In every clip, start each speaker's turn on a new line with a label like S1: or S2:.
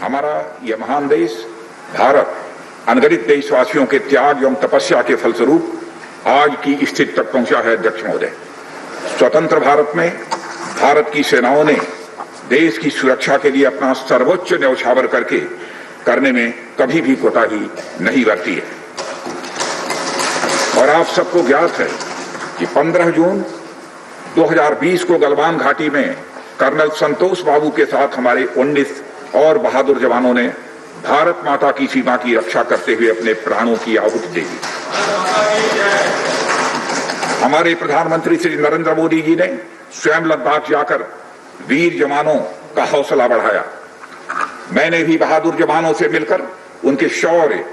S1: हमारा यह महान देश भारत अनगिनत देशवासियों के त्याग एवं तपस्या के फलस्वरूप आज की स्थिति तक पहुंचा है। अध्यक्ष महोदय, स्वतंत्र भारत में भारत की सेनाओं ने देश की सुरक्षा के लिए अपना सर्वोच्च न्यौछावर करने में कभी भी कोताही नहीं बरती है। और आप सबको ज्ञात है कि 15 जून 2020 को गलवान घाटी में कर्नल संतोष बाबू के साथ हमारे 19 और बहादुर जवानों ने भारत माता की सीमा की रक्षा करते हुए अपने प्राणों की आहुति दे दी। हमारे प्रधानमंत्री श्री नरेंद्र मोदी जी ने स्वयं लद्दाख जाकर वीर जवानों का हौसला बढ़ाया। मैंने भी बहादुर जवानों से मिलकर उनके शौर्य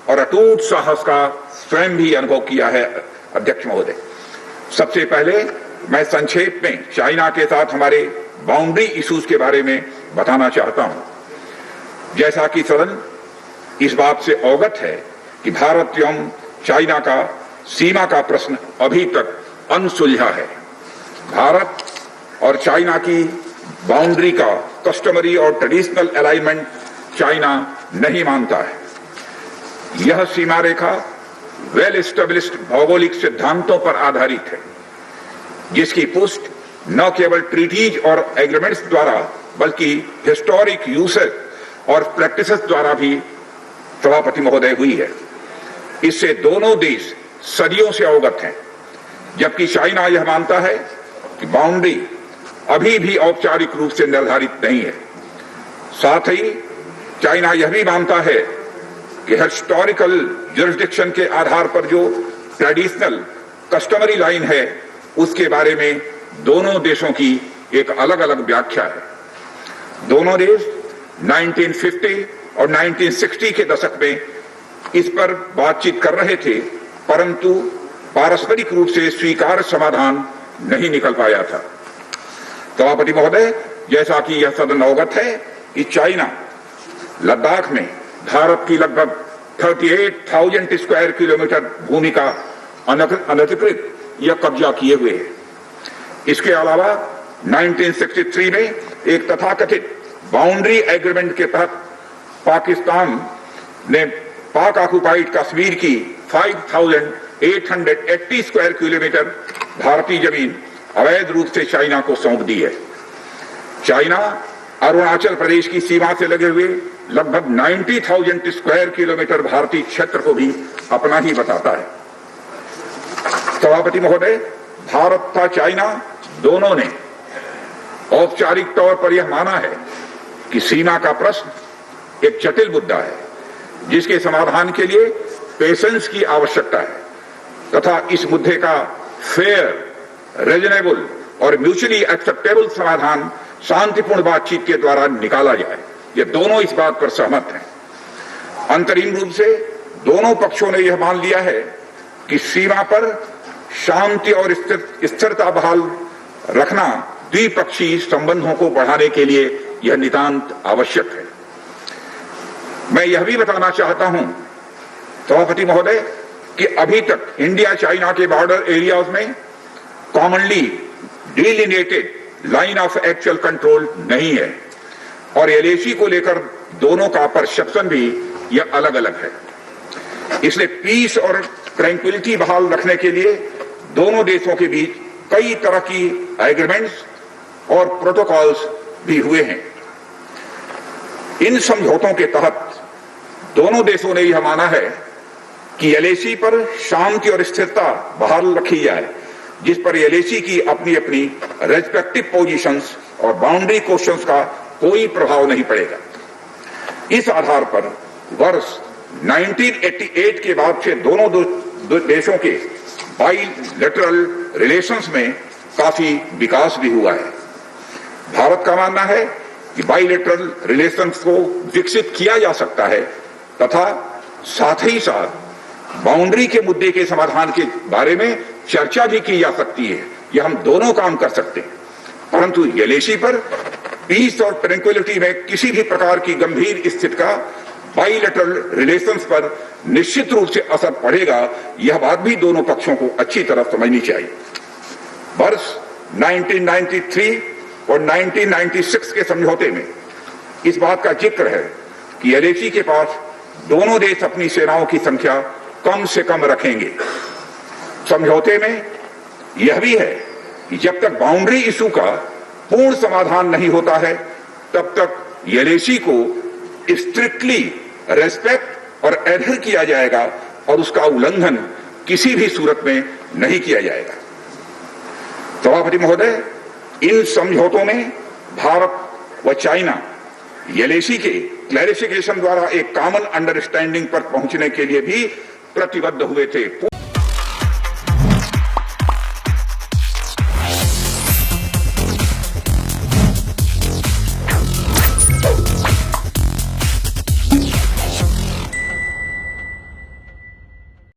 S1: और अटूट साहस का स्वयं भी अनुभव किया है। अध्यक्ष महोदय, सबसे पहले मैं संक्षेप में चाइना के साथ हमारे बाउंड्री इश्यूज के बारे में बताना चाहता हूं। जैसा कि सदन इस बात से अवगत है कि भारत एवं चाइना का सीमा का प्रश्न अभी तक अनसुलझा है। भारत और चाइना की बाउंड्री का कस्टमरी और ट्रेडिशनल अलाइनमेंट चाइना नहीं मानता है। यह सीमा रेखा वेल एस्टेब्लिश्ड भौगोलिक सिद्धांतों पर आधारित है, जिसकी पुष्टि न केवल ट्रीटीज और एग्रीमेंट्स द्वारा बल्कि हिस्टोरिक यूसेज और प्रैक्टिसेस द्वारा भी सभापति महोदय हुई है। इससे दोनों देश सदियों से अवगत हैं, जबकि चाइना यह मानता है कि बाउंड्री अभी भी औपचारिक रूप से निर्धारित नहीं है। साथ ही चाइना यह भी मानता है कि हिस्टोरिकल जुरिस्डिक्शन के आधार पर जो ट्रेडिशनल कस्टमरी लाइन है उसके बारे में दोनों देशों की एक अलग अलग व्याख्या है। दोनों देश 1950 और 1960 के दशक में इस पर बातचीत कर रहे थे, परंतु पारस्परिक रूप से स्वीकार्य समाधान नहीं निकल पाया था। सभापति महोदय, जैसा कि यह सदन अवगत है कि चाइना लद्दाख में भारत की लगभग 38,000 स्क्वायर किलोमीटर भूमि का अनधिकृत या कब्जा किए हुए है। इसके अलावा 1963 में एक तथाकथित बाउंड्री एग्रीमेंट के तहत पाकिस्तान ने पाक ऑक्युपाइड कश्मीर की 5,880 स्क्वायर किलोमीटर भारतीय जमीन अवैध रूप से चाइना को सौंप दी है। चाइना अरुणाचल प्रदेश की सीमा से लगे हुए लगभग 90,000 स्क्वायर किलोमीटर भारतीय क्षेत्र को भी अपना ही बताता है। सभापति महोदय, भारत तथा चाइना दोनों ने औपचारिक तौर पर यह माना है कि सीमा का प्रश्न एक जटिल मुद्दा है, जिसके समाधान के लिए पेशेंस की आवश्यकता है तथा इस मुद्दे का फेयर, रीजनेबल और म्यूचुअली एक्सेप्टेबल समाधान शांतिपूर्ण बातचीत के द्वारा निकाला जाए। ये दोनों इस बात पर सहमत हैं। अंतरिम रूप से दोनों पक्षों ने यह मान लिया है कि सीमा पर शांति और स्थिरता बहाल रखना द्विपक्षीय संबंधों को बढ़ाने के लिए यह नितांत आवश्यक है। मैं यह भी बताना चाहता हूं सभापति महोदय कि अभी तक इंडिया चाइना के बॉर्डर एरियाज में commonly delineated line of actual control नहीं है और एलएसी को लेकर दोनों का परसेप्शन भी यह अलग अलग है। इसलिए पीस और ट्रैंक्विलिटी बहाल रखने के लिए दोनों देशों के बीच कई तरह की एग्रीमेंट्स और प्रोटोकॉल्स भी हुए हैं। इन समझौतों के तहत दोनों देशों ने यह माना है कि एलएसी पर शांति और स्थिरता बहाल रखी जाए, जिस पर एलएसी की अपनी अपनी रेस्पेक्टिव पोजीशंस और बाउंड्री क्वेश्चंस का कोई प्रभाव नहीं पड़ेगा। इस आधार पर वर्ष 1988 के बाद से दोनों देशों के बाइलेटरल रिलेशंस में काफी विकास भी हुआ है। भारत का मानना है कि बाइलेटरल रिलेशंस को विकसित किया जा सकता है तथा साथ ही साथ बाउंड्री के मुद्दे के समाधान के बारे में चर्चा भी की जा सकती है। यह हम दोनों काम कर सकते हैं, परंतु एलएसी पर पीस और ट्रैंक्विलिटी में किसी भी प्रकार की गंभीर स्थिति का बाइलेटरल रिलेशंस पर निश्चित रूप से असर पड़ेगा। यह बात भी दोनों पक्षों को अच्छी तरह समझनी चाहिए। वर्ष 1993 और 1996 के समझौते में इस बात का जिक्र है कि एलएसी के पास दोनों देश अपनी सेनाओं की संख्या कम से कम रखेंगे। समझौते में यह भी है कि जब तक बाउंड्री इशू का पूर्ण समाधान नहीं होता है तब तक एलएसी को स्ट्रिक्टली रेस्पेक्ट और एडहर किया जाएगा और उसका उल्लंघन किसी भी सूरत में नहीं किया जाएगा। सभापति महोदय, इन समझौतों में भारत व चाइना एलएसी के क्लैरिफिकेशन द्वारा एक कॉमन अंडरस्टैंडिंग पर पहुंचने के लिए भी प्रतिबद्ध हुए थे।